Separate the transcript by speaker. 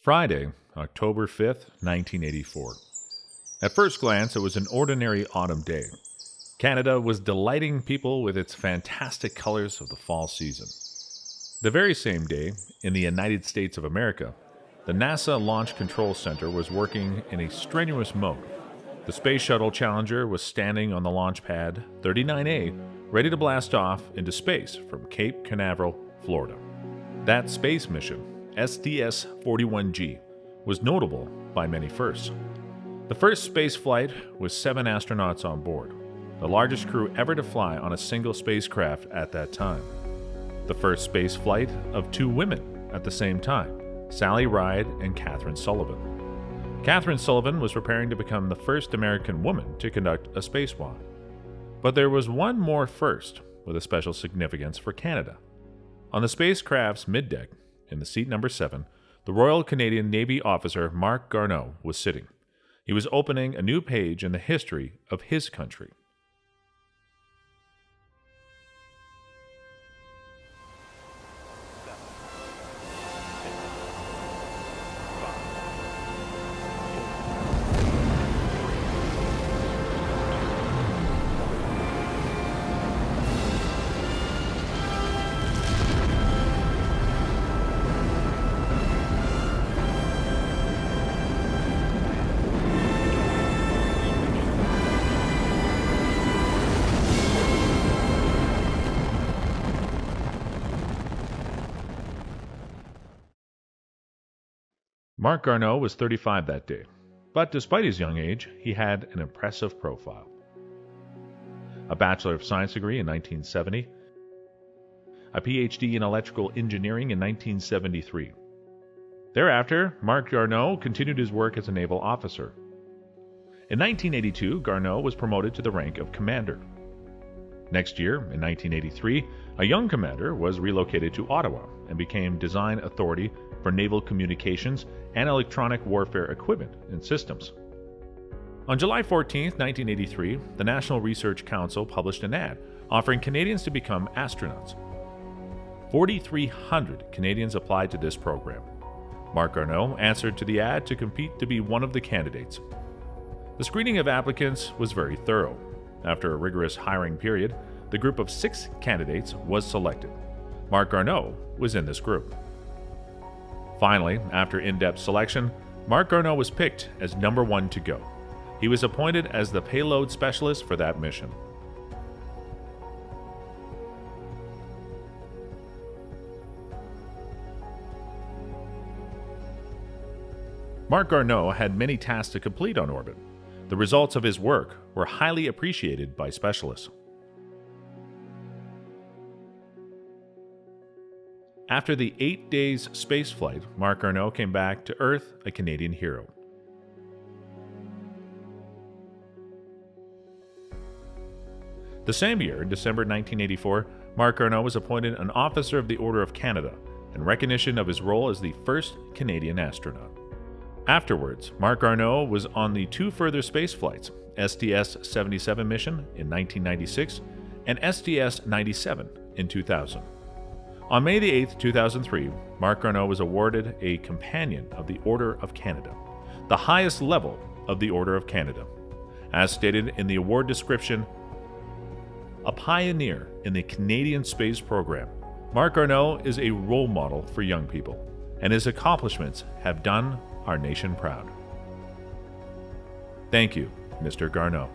Speaker 1: Friday, October 5th, 1984. At first glance, it was an ordinary autumn day. Canada was delighting people with its fantastic colors of the fall season. The very same day, in the United States of America, the NASA Launch Control Center was working in a strenuous mode. The Space Shuttle Challenger was standing on the launch pad 39A, ready to blast off into space from Cape Canaveral, Florida. That space mission, STS-41G, was notable by many firsts. The first space flight with 7 astronauts on board, the largest crew ever to fly on a single spacecraft at that time. The first space flight of 2 women at the same time, Sally Ride and Catherine Sullivan. Catherine Sullivan was preparing to become the first American woman to conduct a spacewalk. But there was one more first with a special significance for Canada. On the spacecraft's middeck, in the seat number 7, the Royal Canadian Navy officer Marc Garneau was sitting. He was opening a new page in the history of his country. Marc Garneau was 35 that day, but despite his young age, he had an impressive profile. A Bachelor of Science degree in 1970, a PhD in electrical engineering in 1973. Thereafter, Marc Garneau continued his work as a naval officer. In 1982, Garneau was promoted to the rank of commander. Next year, in 1983, a young commander was relocated to Ottawa and became design authority for naval communications and electronic warfare equipment and systems. On July 14, 1983, the National Research Council published an ad offering Canadians to become astronauts. 4,300 Canadians applied to this program. Marc Garneau answered to the ad to compete to be one of the candidates. The screening of applicants was very thorough. After a rigorous hiring period, the group of 6 candidates was selected. Marc Garneau was in this group. Finally, after in-depth selection, Marc Garneau was picked as number 1 to go. He was appointed as the payload specialist for that mission. Marc Garneau had many tasks to complete on orbit. The results of his work were highly appreciated by specialists. After the 8 days spaceflight, Marc Garneau came back to Earth a Canadian hero. The same year, in December 1984, Marc Garneau was appointed an Officer of the Order of Canada in recognition of his role as the first Canadian astronaut. Afterwards, Marc Garneau was on the 2 further space flights, STS-77 mission in 1996 and STS-97 in 2000. On May 8, 2003, Marc Garneau was awarded a Companion of the Order of Canada, the highest level of the Order of Canada. As stated in the award description, a pioneer in the Canadian space program, Marc Garneau is a role model for young people, and his accomplishments have done our nation proud. Thank you, Mr. Garneau.